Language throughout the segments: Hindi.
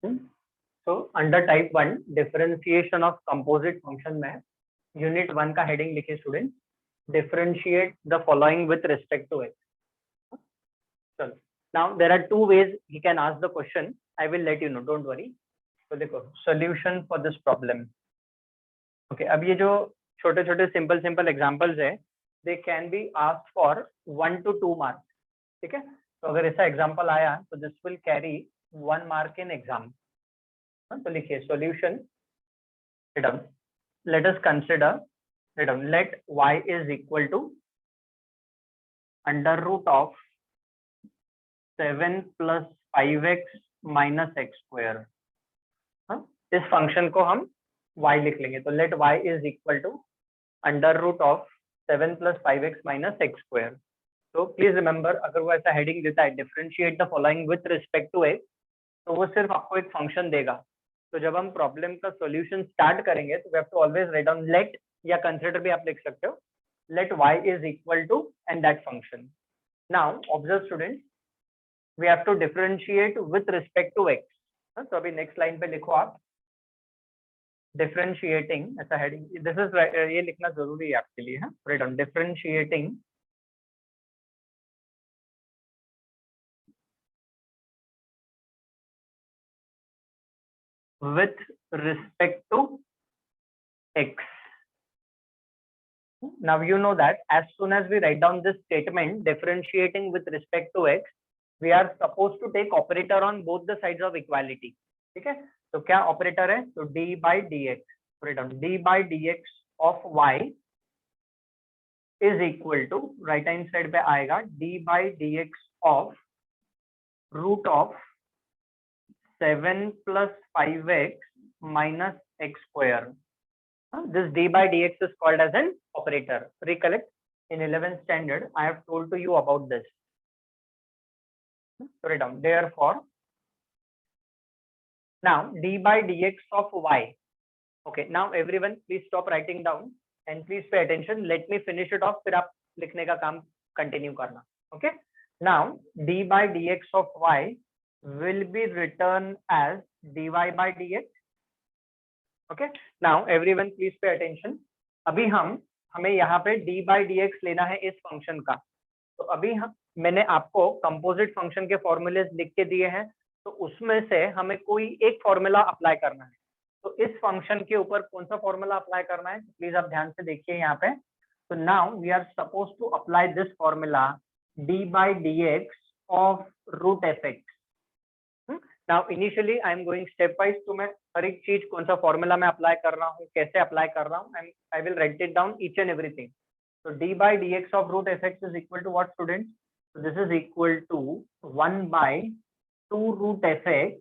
तो under type 1 differentiation of composite function में यूनिट 1 का हेडिंग लिखे student, differentiate the following with respect to X. चलो, now there are two ways he can ask the question, I will let you know, don't worry. तो देखो solution for this problem. Okay, अब ये जो छोटे छोटे सिंपल सिंपल एग्जांपल्स है, they can be asked for 1 to 2 marks. ठीक है, तो अगर ऐसा एग्जांपल आया तो this will carry 1 mark in exam. तो लिखिए solution, let us consider, let y is equal to under root of 7 plus 5x minus x square। इस फंक्शन को हम y लिख लेंगे, तो let y is equal to under root of 7 plus 5x minus x square। तो प्लीज रिमेंबर, अगर वो ऐसा हेडिंग देता है differentiate the following with respect to x, तो वो सिर्फ आपको एक फंक्शन देगा। तो जब हम प्रॉब्लम का सॉल्यूशन स्टार्ट करेंगे तो we have to always write down let, या कंसीडर भी आप लिख सकते हो, let y is equal to and that function. Now observe student, we have to differentiate with respect to x। तो अभी नेक्स्ट लाइन पे लिखो आप डिफरेंशिएटिंग, ऐसा हेडिंग, दिस इज, ये लिखना जरूरी है आपके लिए। Write down differentiating with respect to x। Now you know that as soon as we write down this statement differentiating with respect to x, we are supposed to take operator on both the sides of equality। ठीक है, तो क्या ऑपरेटर है? तो d by dx, d by dx of y is equal to, right hand side पे आएगा d by dx of root of 7 plus 5x minus x square। This d by dx is called as an operator. Recollect, in 11th standard, I have told to you about this. Write down. Therefore, now d by dx of y. Okay, now everyone, please stop writing down and please pay attention. Let me finish it off. फिर आप लिखने का काम continue करना. Okay. Now d by dx of y will be written as dy by dx। okay, now everyone please pay attention। अभी हमें यहाँ पे d by dx लेना है इस फंक्शन का। तो अभी मैंने आपको कंपोजिट फंक्शन के फॉर्मूले लिख के दिए हैं, तो उसमें से हमें कोई एक फॉर्मूला अप्लाई करना है। तो इस फंक्शन के ऊपर कौन सा फॉर्मूला अप्लाई करना है, प्लीज आप ध्यान से देखिए यहाँ पे। तो now we are suppose to apply this formula d by dx of root fx। Now initially I am going step wise, तो मैं हर एक चीज कौन सा फॉर्मूला मैं अप्लाई कर रहा हूँ, कैसे अप्लाई कर रहा हूँ, आई will right it down each and everything. So d by dx of root fx is equal to what, students? So this is equal to 1 by 2 root fx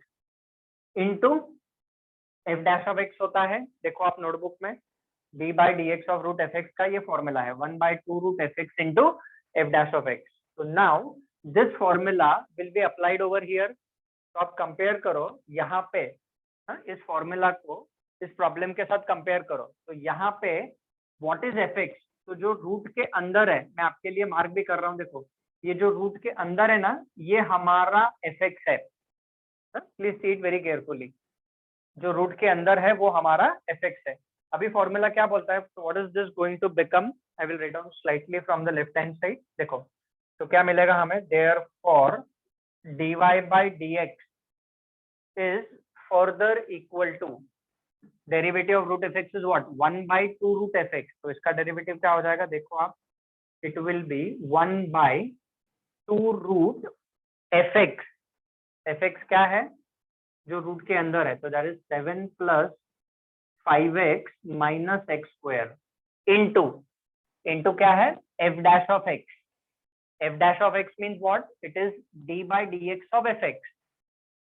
into f dash of x होता है। देखो आप नोटबुक में d by dx of root fx का ये फॉर्मूला है 1 by 2 root fx into f dash of x। So now this formula will be applied over here। तो आप कंपेयर करो यहाँ पे, इस फॉर्मूला को इस प्रॉब्लम के साथ कंपेयर करो। तो यहाँ पे व्हाट इज fx, तो जो रूट के अंदर है, मैं आपके लिए मार्क भी कर रहा हूँ, देखो ये जो रूट के अंदर है ना, ये हमारा fx है। Please see it very carefully, जो रूट के अंदर है वो हमारा fx है। अभी फॉर्मूला क्या बोलता है, what is this going to become, I will write down slightly from the left hand side. देखो तो क्या मिलेगा हमें, therefore dy by dx is further equal to derivative of root fx is what, 1 by 2 root fx। तो इसका डेरिवेटिव क्या हो जाएगा, देखो आप, it will B 1 by 2 root fx। fx क्या है, जो रूट के अंदर है, तो that is 7 plus 5x minus x square into क्या है, f dash of x। f dash of x means what, it is d by dx of fx।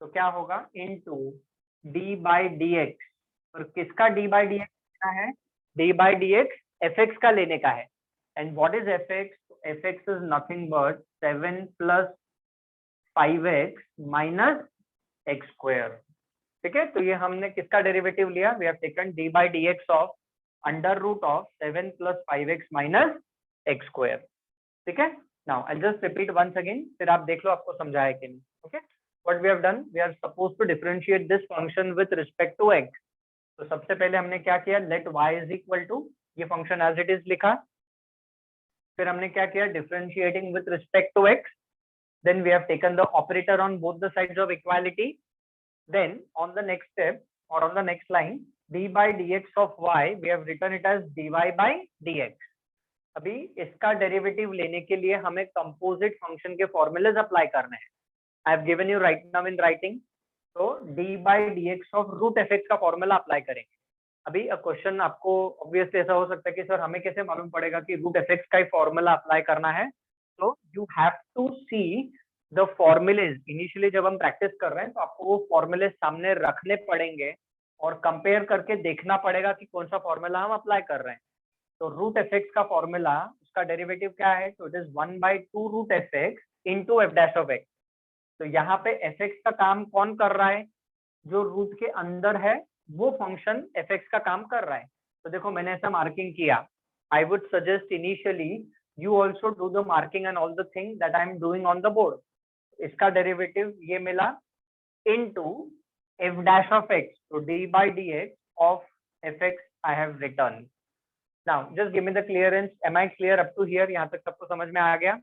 तो क्या होगा, into d by dx, और किसका d by dx लेना है, d by dx fx का लेने का है। And what is fx, fx is nothing but 7 plus 5x minus x square। ठीक है, तो ये हमने किसका डेरिवेटिव लिया, we have taken d by dx of under root of 7 plus 5x minus x square। ठीक है, now I just repeat once again, फिर आप देख लो आपको समझाया कि नहीं। Okay, what we have done, we are supposed to differentiate this function with respect to x. तो सबसे पहले हमने क्या किया, let y is equal to ये फंक्शन as it is लिखा, फिर हमने क्या किया, differentiating with respect to x, then we have taken the operator on both the sides of equality, then on the next step or on the next line, d by dx of y we have written it as dy by dx. अभी इसका डेरिवेटिव लेने के लिए हमें कंपोजिट फंक्शन के फॉर्मूलेज अप्लाई करने हैं. I have given you right now in writing. तो D by D x of root F x का फॉर्मूला अप्लाई करेंगे. अभी क्वेश्चन आपको ऑब्वियसली ऐसा हो सकता है कि सर हमें कैसे मालूम पड़ेगा कि रूट एफ एक्स का ही फॉर्मूला अप्लाई करना है. तो you have to see the formulae. Initially जब हम प्रैक्टिस कर रहे हैं तो आपको वो फॉर्मूलेज सामने रखने पड़ेंगे और कंपेयर करके देखना पड़ेगा कि कौन सा फॉर्मूला हम अप्लाई कर रहे हैं. तो रूट एफ एक्स का फॉर्मूला, उसका डेरिवेटिव क्या है, तो it is 1/2 root F x into f dash of x. तो यहाँ पे एफ एक्स का काम कौन कर रहा है, जो रूट के अंदर है वो फंक्शन एफ एक्स का काम कर रहा है. तो देखो मैंने ऐसा मार्किंग किया. I would suggest initially you also do the marking and all the thing that I am doing on the board. इसका डेरिवेटिव ये मिला into f dash of x. तो D by D x of f x I have return. Now, just give me the clearance. Am I clear up to here? यहाँ तक सबको समझ में आ गया?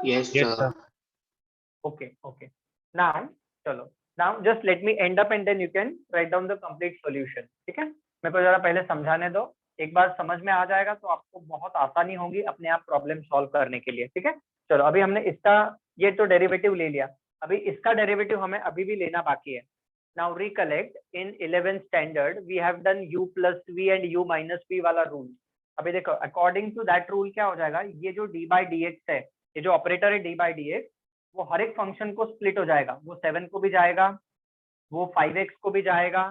Yes, sir. Okay, okay. Now, चलो. Now, just let me end up and then you can write down the complete solution. ठीक है? मेरे को जरा पहले समझाने दो. एक बार समझ में आ जाएगा तो आपको बहुत आसानी होगी अपने आप प्रॉब्लम सॉल्व करने के लिए. ठीक है? चलो अभी हमने इसका ये तो डेरिवेटिव ले लिया. अभी इसका डेरिवेटिव हमें अभी भी लेना बाकी है. Now recollect, in 11th standard we have done u plus v and u minus v वाला रूल. अभी देखो अकॉर्डिंग टू दैट रूल क्या हो जाएगा, ये जो d by dx है, ये जो ऑपरेटर है d by dx, वो हर एक फंक्शन को स्प्लिट हो जाएगा. वो 7 को भी जाएगा, वो 5x को भी जाएगा,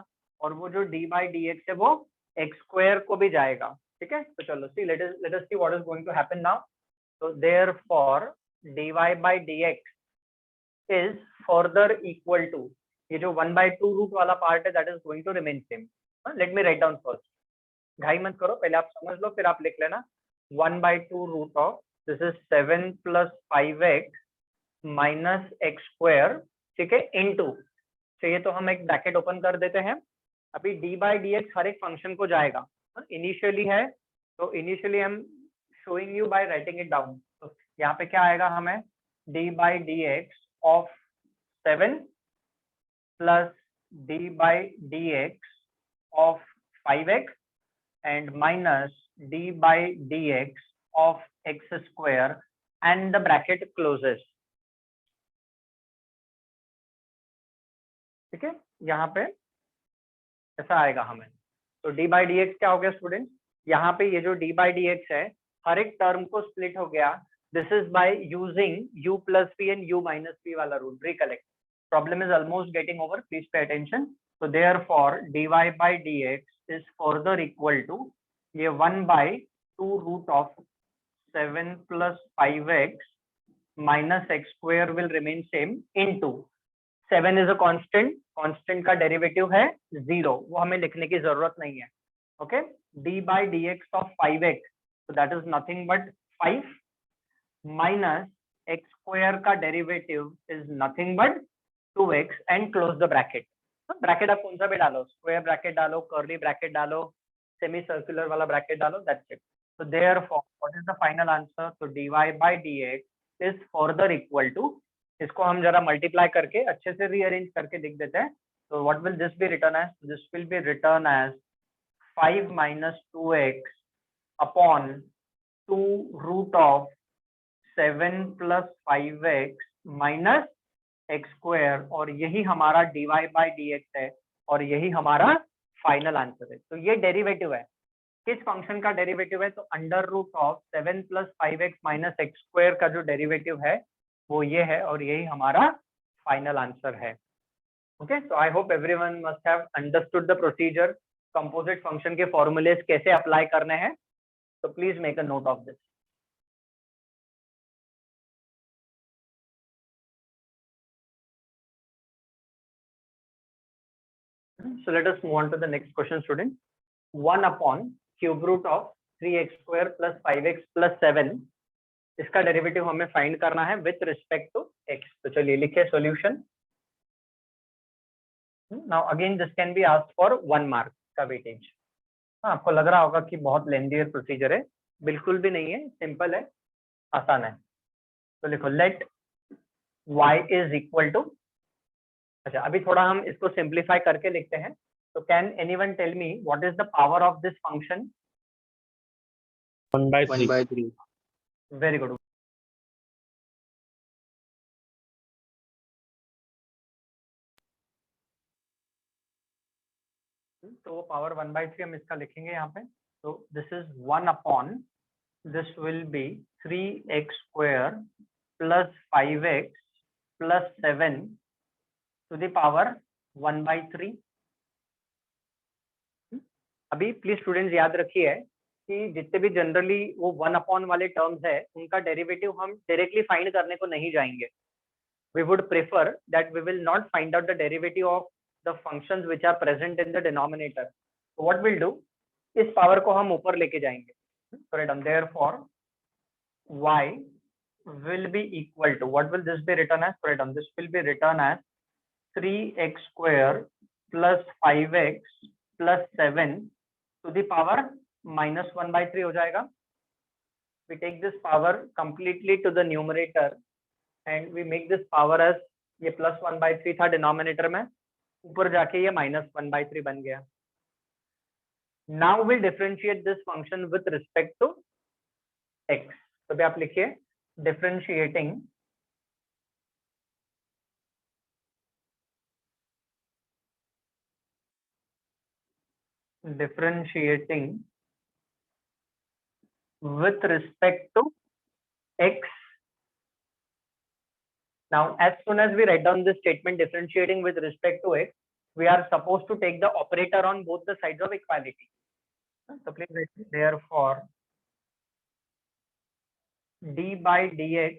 और वो जो d by dx है वो x स्क्वायर को भी जाएगा. ठीक है? तो चलो सी let us see what is going to happen now. So therefore dy by dx is further equal to, ये जो 1/2 रूट वाला पार्ट है that is going to remain same. Let me write down first. घाई मत करो, पहले आप समझ लो फिर आप लिख लेना. 1/2 root of this is 7 plus 5x minus x square. ठीक है? इनटू, चाहिए तो हम एक ब्रैकेट ओपन कर देते हैं. अभी डी बाई डी एक्स हर एक फंक्शन को जाएगा. इनिशियली है तो initially I am showing you by writing it down. तो यहाँ पे क्या आएगा हमें, D by D x of 7 plus d by dx of 5x and minus d by dx of x square and the bracket closes. ठीक है? यहाँ पे ऐसा आएगा हमें. तो d by dx क्या हो गया स्टूडेंट, यहाँ पे ये जो d by dx है हर एक टर्म को स्प्लिट हो गया. This is by using u plus p and u minus p वाला rule. Recollect, problem is almost getting over, please pay attention. So therefore dy by dx is further equal to ये 1/2 root of 7 plus 5x minus x square will remain same into 7 is a constant. constant का डेरिवेटिव है 0, वो हमें लिखने की जरूरत नहीं है. Okay? d by dx of 5x, so that is nothing but 5 minus x square का derivative is nothing but 2x and close the bracket. Bracket आप कौन सा भी डालो, स्क्वायर ब्रैकेट डालो, कर्ली ब्रैकेट डालो, सेमी सर्कुलर वाला ब्रैकेट डालो, that's it. So therefore what is the final answer? So dy by dx is further equal to, इसको हम जरा मल्टीप्लाई करके अच्छे से रीअरेंज करके लिख देते हैं. So what will this be written as? This will be written as 5 minus 2x upon 2 root of 7 plus 5x minus x square, और यही हमारा dy by dx है और यही हमारा फाइनल आंसर है. तो ये डेरिवेटिव है. किस फंक्शन का डेरिवेटिव है? तो under root of 7 plus 5x minus x square का जो डेरिवेटिव है वो ये है और यही हमारा फाइनल आंसर है. Okay? So I hope everyone must have understood the procedure. Composite function के फॉर्मूलेज कैसे अप्लाई करने हैं. तो please make a note of this. So let us move on to the next question, student. 1 upon cube root of 3x square plus 5x plus 7 इसका डेरिवेटिव हमें फाइंड करना है विथ रिस्पेक्ट टू x। तो चलिए लिखिए solution. Now again this can be asked for 1 mark का वेटेज। आपको लग रहा होगा कि बहुत लेंथी प्रोसीजर है, बिल्कुल भी नहीं है, सिंपल है, आसान है। तो लिखो let y is equal to, अच्छा अभी थोड़ा हम इसको सिंप्लीफाई करके लिखते हैं। तो can anyone tell me what is the power of this function? 1/3. Very good. तो पावर 1/3 हम इसका लिखेंगे यहाँ पे। तो this is 1 upon this will be 3x square plus 5x plus 7 to the power 1/3। अभी प्लीज स्टूडेंट्स याद रखिए कि जितने भी जनरली वो 1 अपॉन वाले टर्म्स है उनका डेरिवेटिव हम डायरेक्टली फाइंड करने को नहीं जाएंगे। We would prefer that we will not find out the derivative of the functions which are present in the denominator. So what we'll do, इस पावर को हम ऊपर लेके जाएंगे। So write down therefore y will be equal to, what will this be written as? So write down this will be written as 3x square plus 5x plus 7 to the power minus 1/3 हो जाएगा। We take this power completely to the numerator and we make this power as, ये प्लस 1/3 था डिनोमिनेटर में, ऊपर जाके ये माइनस 1/3 बन गया। Now will differentiate this function with respect to x। तो भी आप लिखिए differentiating with respect to x. Now as soon as we write down this statement differentiating with respect to x, we are supposed to take the operator on both the sides of equality. So please write therefore d by dx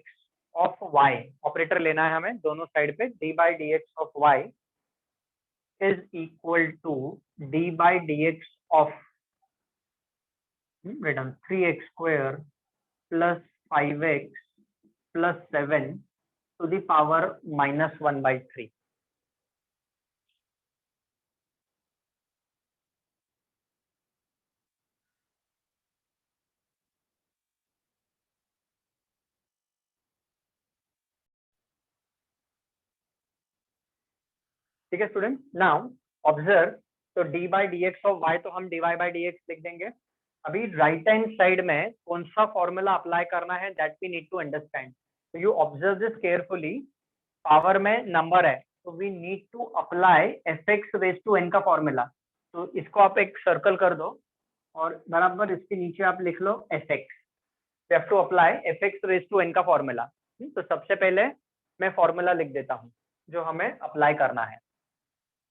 of y, operator लेना है हमें दोनों साइड पे, d by dx of y is equal to d by dx of 3x square plus 5x plus 7 to the power minus 1/3. ठीक है स्टूडेंट। नाउ ऑब्जर्व, तो d by dx of y तो हम dy by dx लिख देंगे। अभी राइट हैंड साइड में कौन सा फॉर्मूला अप्लाई करना है that we need to understand. तो you observe this carefully. Power में नंबर है तो we need to apply fx raise to n का फॉर्मूला। तो इसको आप एक सर्कल कर दो और बराबर इसके नीचे आप लिख लो fx। We have to apply fx raise to n का फॉर्मूला। तो सबसे पहले मैं फॉर्मूला लिख देता हूँ जो हमें अप्लाई करना है।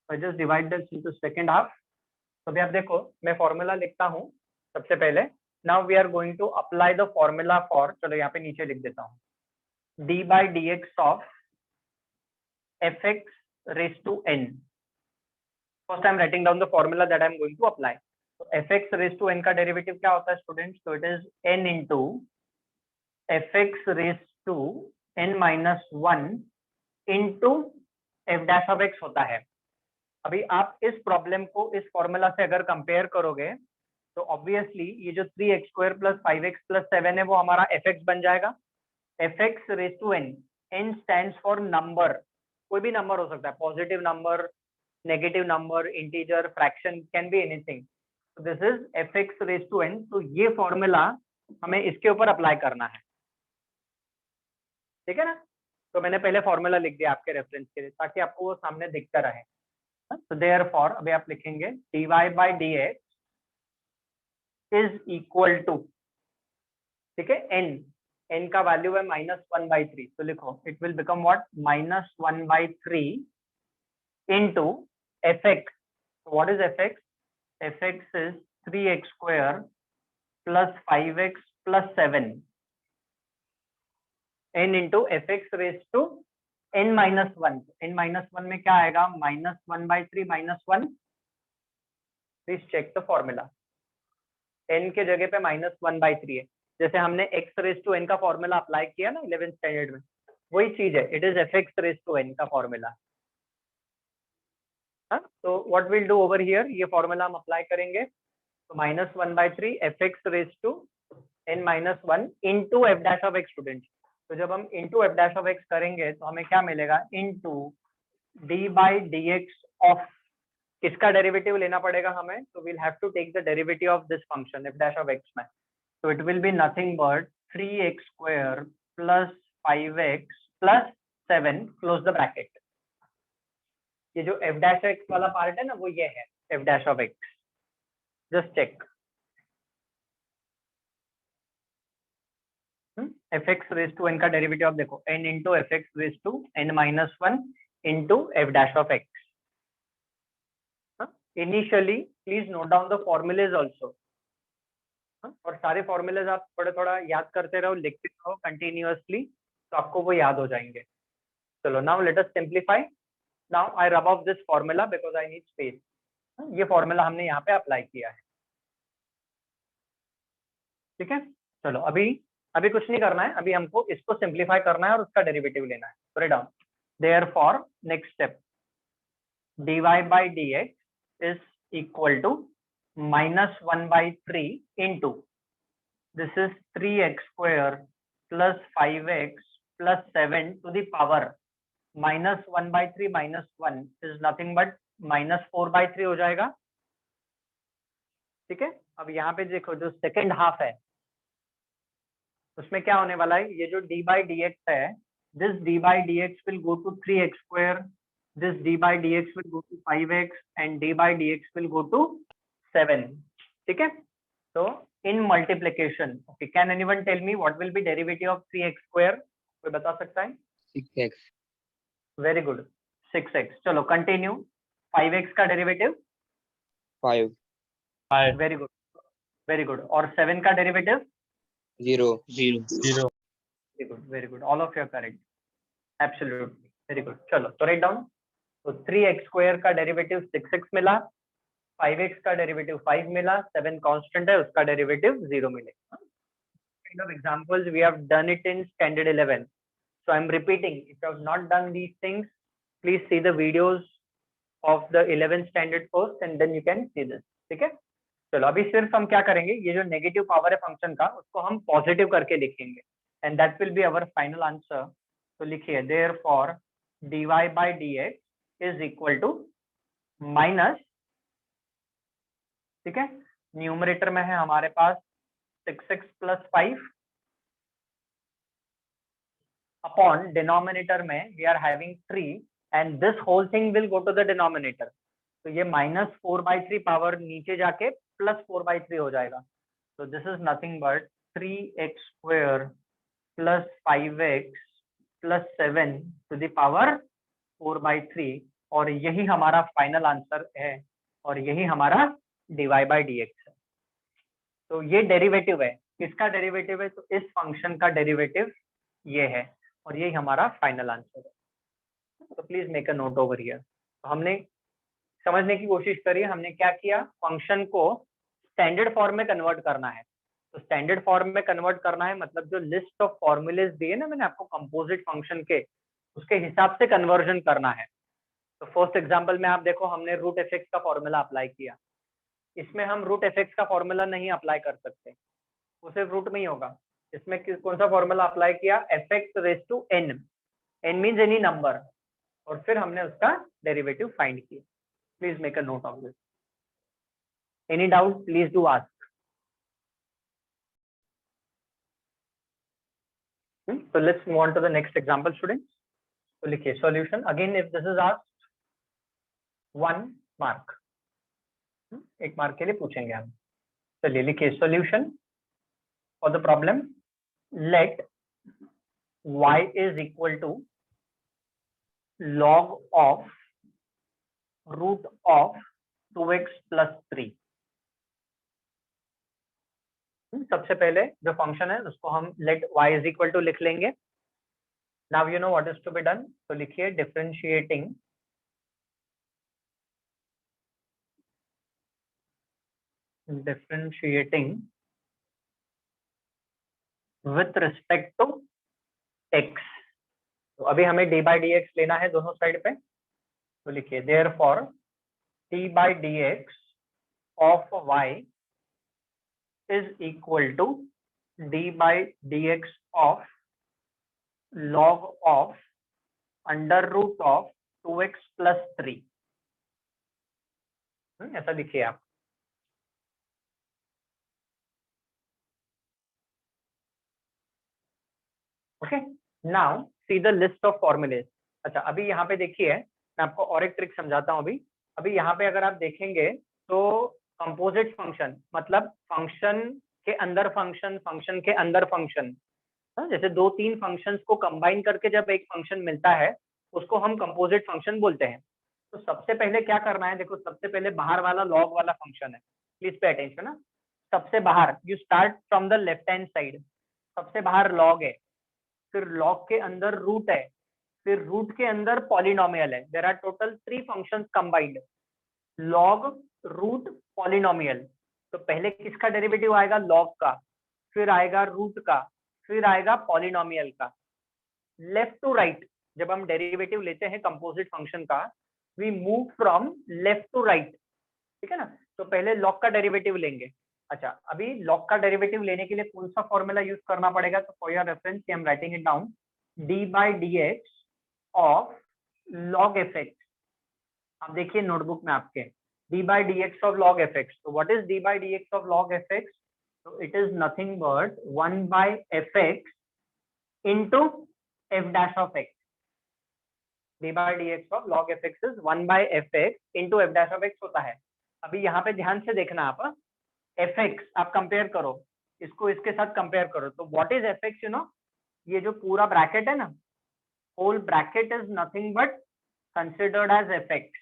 I just divide this into second half. तो अभी आप देखो मैं फॉर्मूला लिखता हूँ सबसे पहले। Now we are going to apply the formula for, चलो यहाँ पे नीचे लिख देता हूँ, d by dx of fx raised to n. First I am writing down the formula that I am going to apply. तो fx raised to n का डेरिवेटिव क्या होता है स्टूडेंट्स? तो it is n into fx raised to n minus 1 into f dash of x होता है। अभी आप इस प्रॉब्लम को इस फॉर्मूला से अगर कंपेयर करोगे तो ऑब्वियसली ये जो 3x square plus 5x plus 7 है वो हमारा fx बन जाएगा। fx raise to n, n stands for number, कोई भी नंबर हो सकता है, positive number, negative number, integer, fraction, can be anything. This is fx raise to n। तो ये फॉर्मूला हमें इसके ऊपर अप्लाई करना है, ठीक है ना। तो मैंने पहले फॉर्मूला लिख दिया आपके रेफरेंस के लिए ताकि आपको वो सामने दिखता रहे। तो therefore अभी आप लिखेंगे dy by dx is equal to, ठीक है, n का वैल्यू है -1/3। तो लिखो it will become what, -1/3 into fx। What is fx? fx is 3x square plus 5x plus 7 n into fx raised to n minus 1। n minus 1 में क्या आएगा? -1/3 -1। Please check the formula. n के जगह पे -1/3 है जैसे हमने x रेज टू n का फॉर्मूला अप्लाई किया ना 11th स्टैंडर्ड में, वही चीज है, it is fx raise to n का फॉर्मूला। तो what will do over here, ये फॉर्मूला हम अप्लाई करेंगे, तो -1/3 fx raise to n minus one into f dash of x student. तो जब हम into f dash of x करेंगे तो हमें क्या मिलेगा, into d by D x of, किसका डेरिवेटिव लेना पड़ेगा हमें, तो will have to take the derivative of this function f dash of x में, तो it will be nothing but 3x square plus 5x plus 7 close the bracket. ये जो एफ डैश एक्स वाला पार्ट है ना, वो ये है f dash of x, just check. F x raise to N का डेरिवेटिव आप देखो, n into f x raise to n minus one into f dash of x. Initially please note down the formulae also, और सारे फॉर्मूलेज आप थोड़ा याद करते रहो, लिखते रहो कंटिन्यूअसली, तो आपको वो याद हो जाएंगे। चलो now let us simplify. Now I rub off this formula because I need space. ये फॉर्मूला हमने यहाँ पे अप्लाई किया है, ठीक है। चलो अभी अभी कुछ नहीं करना है, अभी हमको इसको सिंप्लीफाई करना है और उसका डेरिवेटिव लेना है। Write down, therefore next step, dy by dx is equal to -1/3 into, this is 3x square plus 5x plus 7 to the power -1/3 minus 1 is nothing but -4/3 हो जाएगा, ठीक है। अब यहाँ पे देखो जो सेकेंड हाफ है उसमें क्या होने वाला है, ये जो d by dx है, this d by dx will go to 3x square, this d by dx will go to 5x and d by dx will go to 7, ठीक है। तो in multiplication, okay, can anyone tell me what will be derivative of 3x square, कोई बता सकता है? 6x। Very good, 6x। चलो कंटिन्यू, 5x का derivative 5। Very good very good, और 7 का derivative 0। Very good, all of you are correct, absolutely very good. चलो तो राइट डाउन, तो 3x स्क्वायर का डेरिवेटिव 6x मिला, 5x का डेरिवेटिव 5 मिला, 7 कांस्टेंट है उसका डेरिवेटिव 0 मिलेगा। kind of examples we have done it in standard 11, so I'm repeating, if you have not done these things please see the videos of the 11th standard first and then you can see this, ठीक है। चलो अभी सिर्फ हम क्या करेंगे, ये जो नेगेटिव पावर है फंक्शन का उसको हम पॉजिटिव करके लिखेंगे and that will be our final answer. तो लिखिए therefore dy by dx is equal to minus, ठीक है, न्यूमरेटर में है हमारे पास 6x plus 5 अपॉन डिनोमिनेटर में we are having 3 and this whole thing will go to the denominator, तो ये -4/3 पावर नीचे जाके +4/3 हो जाएगा, तो this is nothing but 3x square plus 5x plus 7 to the power 4/3, और यही हमारा फाइनल आंसर है और यही हमारा dy by dx है। तो ये डेरिवेटिव है, किसका डेरिवेटिव है, तो इस फंक्शन का डेरिवेटिव ये है और यही हमारा फाइनल आंसर है। तो please make a note over here. तो हमने समझने की कोशिश करी, हमने क्या किया, फंक्शन को स्टैंडर्ड फॉर्म में कन्वर्ट करना है। तो स्टैंडर्ड फॉर्म में कन्वर्ट करना है मतलब जो लिस्ट ऑफ फॉर्मूलेज दिए ना मैंने आपको कंपोजिट फंक्शन के, उसके हिसाब से कन्वर्जन करना है। तो फर्स्ट एग्जांपल में आप देखो हमने रूट एफ एक्स का फॉर्मूला अप्लाई किया, इसमें हम रूट एफ एक्स का फॉर्मूला नहीं अप्लाई कर सकते, वो सिर्फ रूट में ही होगा। इसमें कौन सा फॉर्मूला अप्लाई किया, f x raise to n, n means any number, और फिर हमने उसका डेरिवेटिव फाइंड किया। Please make a note of this, any doubt please do ask. So let's move on to the next example students। तो लिखिए solution, again if this is asked 1 mark, एक मार्क के लिए पूछेंगे हम। चलिए लिखिए solution for the problem, let y is equal to log of root of 2x plus 3। सबसे पहले जो फंक्शन है उसको हम let y is equal to लिख लेंगे। Now you know what is to be done, तो लिखिए differentiating with respect to x। तो अभी हमें डी बाई डी एक्स लेना है दोनों साइड पे, तो लिखिए therefore d by D x of y is equal to d by D x of log of under root of 2x plus 3। ऐसा लिखिए आप। Okay, now see the list of formulae. अच्छा, अभी यहाँ पे देखिए, मैं आपको और एक ट्रिक समझाता हूँ। अभी यहाँ पे अगर आप देखेंगे तो कंपोजिट फंक्शन मतलब फंक्शन के अंदर फंक्शन, फंक्शन के अंदर फंक्शन, जैसे दो तीन फंक्शंस को कंबाइन करके जब एक फंक्शन मिलता है उसको हम कंपोजिट फंक्शन बोलते हैं। तो सबसे पहले क्या करना है, देखो सबसे पहले बाहर वाला लॉग वाला फंक्शन है, प्लीज पे अटेंशन ना। सबसे बाहर you start from the left hand side, सबसे बाहर लॉग है, फिर लॉग के अंदर रूट है, फिर रूट के अंदर पॉलिनोमियल है। There are total 3 functions combined, log, root, polynomial. तो पहले किसका डेरिवेटिव आएगा, लॉग का, फिर आएगा रूट का, फिर आएगा पॉलिनोमियल का। लेफ्ट टू राइट जब हम डेरिवेटिव लेते हैं कंपोजिट फंक्शन का, we move from left to right, ठीक है ना। तो पहले लॉग का डेरिवेटिव लेंगे। अच्छा, अभी लॉग का डेरिवेटिव लेने के लिए कौन सा फॉर्मूला यूज करना पड़ेगा, तो for your reference I am writing it down, d by D x of log f x. आप देखिए नोटबुक में आपके d by D x of log f x. तो what is d by D x of log f x, तो it is nothing but 1 by f x into f dash of x. D by D x of log f x is 1 by f x into f dash of x होता है। अभी यहाँ पे ध्यान से देखना आप, एफ एक्स आप कंपेयर करो, इसको इसके साथ कंपेयर करो, तो what is f x, you know, ये जो पूरा ब्रैकेट है ना, whole bracket is nothing but considered as f x.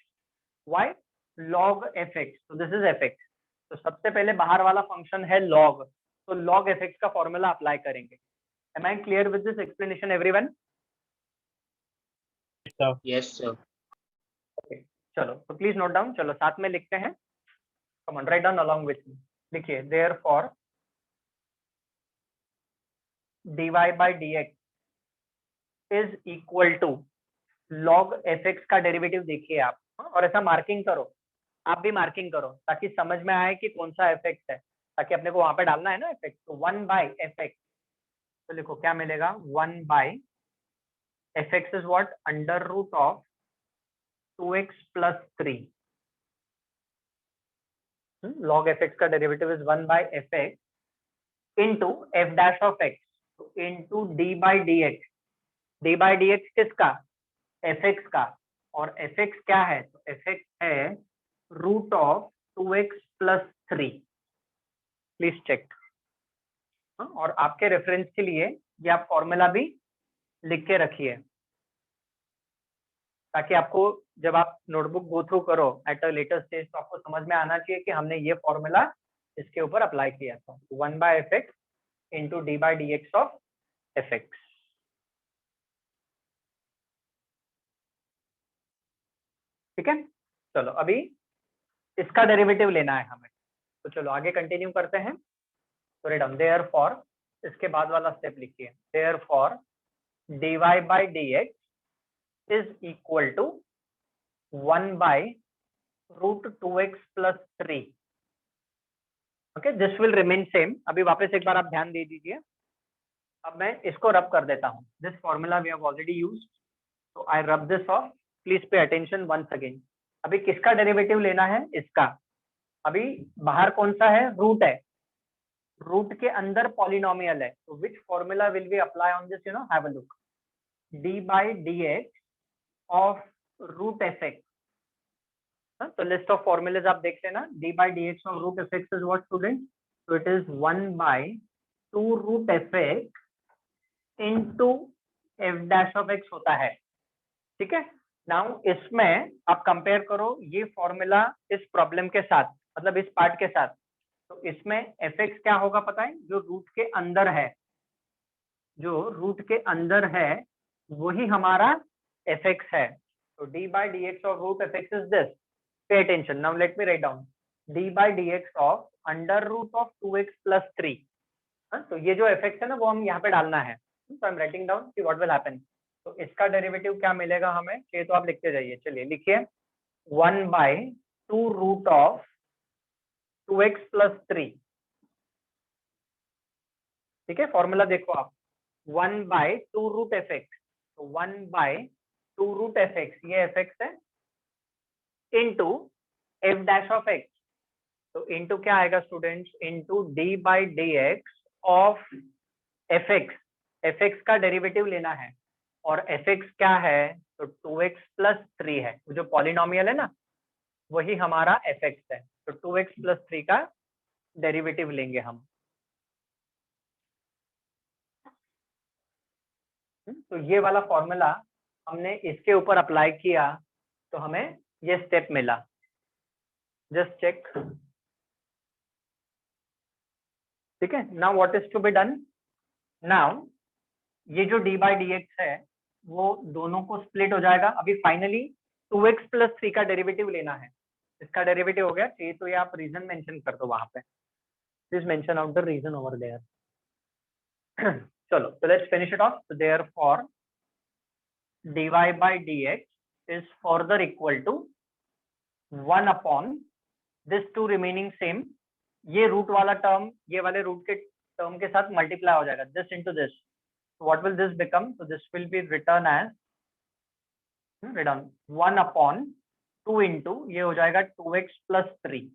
Y, log f x, तो दिस इज एफ एक्स। तो सबसे पहले बाहर वाला फंक्शन है लॉग, तो लॉग एफ एक्स का फॉर्मूला अप्लाई करेंगे। Am I clear with this explanation everyone? Yes, sir. चलो, तो प्लीज नोट डाउन, चलो साथ में लिखते हैं। Come on, write down along with me. लिखिए therefore dy by dx is equal to log fx का डेरिवेटिव देखिए आप, और ऐसा मार्किंग करो, आप भी मार्किंग करो ताकि समझ में आए कि कौन सा fx है, ताकि अपने को वहां पे डालना है ना fx। तो 1 बाई fx, तो लिखो क्या मिलेगा, 1 by fx is what, under root of 2x plus 3। log fx का derivative is 1 by fx into f dash of x, तो into d by D x. D by D x किसका, fx का, और fx क्या है, तो fx है root of 2x plus 3। Please check. और आपके रेफरेंस के लिए ये आप फॉर्मूला भी लिख के रखिए, ताकि आपको जब आप नोटबुक गो थ्रू करो एट अ लेटर स्टेज, तो आपको समझ में आना चाहिए कि हमने ये फॉर्मूला इसके ऊपर अप्लाई किया था। 1 by f x into d by D x of f x. ठीक है, चलो अभी इसका डेरिवेटिव लेना है हमें, तो चलो आगे कंटिन्यू करते हैं। तो राइट डाउन देयरफॉर, इसके बाद वाला स्टेप लिखिए, therefore dy by dx is equal to 1 by root 2x plus 3। Okay, this will remain same. अभी वापस एक बार आप ध्यान दे दीजिए। अब मैं इसको रब कर देता हूँ, this formula we have already used, तो I rub this off, please pay attention once again. अभी किसका डेरिवेटिव लेना है, इसका। अभी बाहर कौन सा है, रूट है, रूट के अंदर पॉलिनोमियल है, तो which formula will be apply on this, you know, have a look. D by D x of root F x. तो लिस्ट ऑफ फॉर्मूलेज आप देख लेना, d by D x of root F x is what student, तो it is 1 by 2 root F x into f dash of x होता है। ठीक है, नाउ इसमें आप कंपेयर करो ये फॉर्मूला इस प्रॉब्लम के साथ, मतलब इस पार्ट के साथ। तो इसमें एफ एक्स क्या होगा पता है, जो रूट के अंदर है, जो रूट के अंदर है वही हमारा एफ एक्स है। तो D by D x of root F x is this. Pay attention, now let me write down d by D x of under root of 2x plus 3। तो ये जो एफ एक्स है ना वो हम यहाँ पे डालना है, तो आई एम राइटिंग डाउन कि व्हाट विल हैपन। तो इसका डेरिवेटिव क्या मिलेगा हमें, ये तो आप लिखते जाइए, चलिए लिखिए 1/2 रूट ऑफ 2x + 3। ठीक है, फॉर्मूला देखो आप, 1/2 रूट एफ एक्स, तो 1/2 रूट एफ एक्स, ये एफ एक्स है, into f dash of x, तो इनटू क्या आएगा students, into d/dx of f x. F x का डेरिवेटिव लेना है, और एफ एक्स क्या है, तो 2x + 3 है, जो पॉलिनोमियल है ना वही हमारा एफ एक्स है, तो 2x + 3 का डेरिवेटिव लेंगे हम। तो ये वाला फॉर्मूला हमने इसके ऊपर अप्लाई किया तो हमें ये स्टेप मिला, जस्ट चेक। ठीक है, now what is to be done, now ये जो d/dx है वो दोनों को स्प्लिट हो जाएगा। अभी फाइनली 2x + 3 का डेरिवेटिव लेना है, इसका डेरिवेटिव हो गया, चाहिए तो ये आप रीजन मेंशन कर दो वहां पे, please mention out the reason over there. चलो, so let's finish it off. So therefore dy/dx is further equal to 1 upon this two remaining same, ये रूट वाला टर्म ये वाले रूट के टर्म के साथ मल्टीप्लाई हो जाएगा, this into this, what will this become, so this will be written as 1 upon 2 into ये हो जाएगा 2x + 3,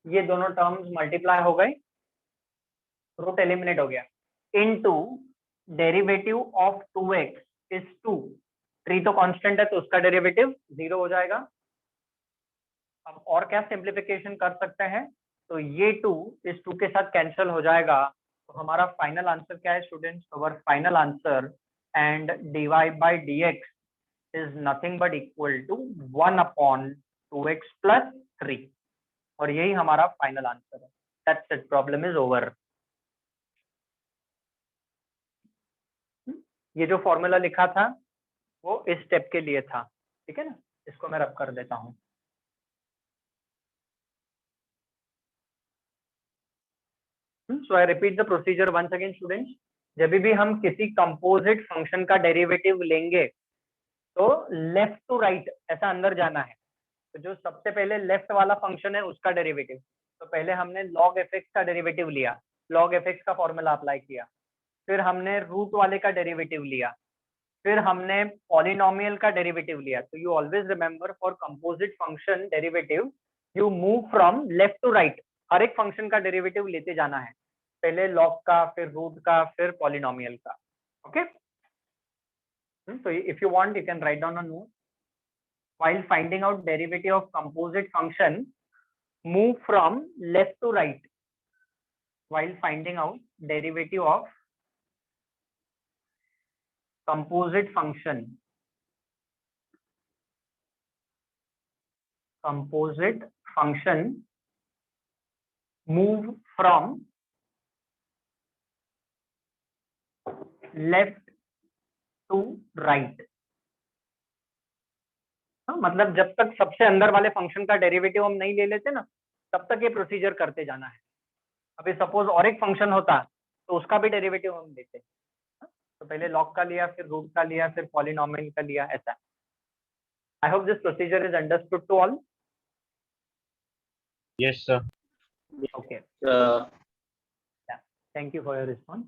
ये दोनों टर्म्स मल्टीप्लाई हो गए, रूट एलिमिनेट हो गया, into derivative of 2x is 2, 3 तो कांस्टेंट है तो उसका डेरिवेटिव 0 हो जाएगा। अब और क्या सिंप्लीफिकेशन कर सकते हैं, तो ये 2 इस 2 के साथ कैंसिल हो जाएगा, तो हमारा फाइनल आंसर क्या है students, our final answer and dy/dx is nothing but equal to 1 upon 2x + 3, और यही हमारा फाइनल आंसर है। That's it, problem is over. ये जो फॉर्मूला लिखा था वो इस स्टेप के लिए था, ठीक है ना, इसको मैं रब कर देता हूँ। So I repeat the procedure once again students, जब भी हम किसी कंपोजिट फंक्शन का डेरिवेटिव लेंगे तो लेफ्ट टू राइट ऐसा अंदर जाना है, तो जो सबसे पहले लेफ्ट वाला फंक्शन है उसका डेरिवेटिव, तो पहले हमने log f(x) का डेरिवेटिव लिया, log f(x) का फॉर्मूला अप्लाई किया, फिर हमने रूट वाले का डेरिवेटिव लिया, फिर हमने पॉलिनोमियल का डेरिवेटिव लिया। तो you always remember for composite function derivative you move from left to right, हर एक फंक्शन का डेरिवेटिव लेते जाना है, पहले लॉग का, फिर रूट का, फिर पॉलिनोमियल का। Okay, so if you want you can write down a note, while finding out derivative of composite function move from left to right, while finding out derivative of composite function move from left to right, मतलब जब तक सबसे अंदर वाले फंक्शन का डेरिवेटिव हम नहीं ले लेते ना तब तक ये प्रोसीजर करते जाना है। अभी सपोज और एक फंक्शन होता तो उसका भी डेरिवेटिव हम लेते, तो पहले लॉग का लिया, फिर रूट का लिया, फिर पॉलिनोमियल का लिया, ऐसा। I hope this procedure is understood to all. Yes, sir. Okay. Thank you for your response.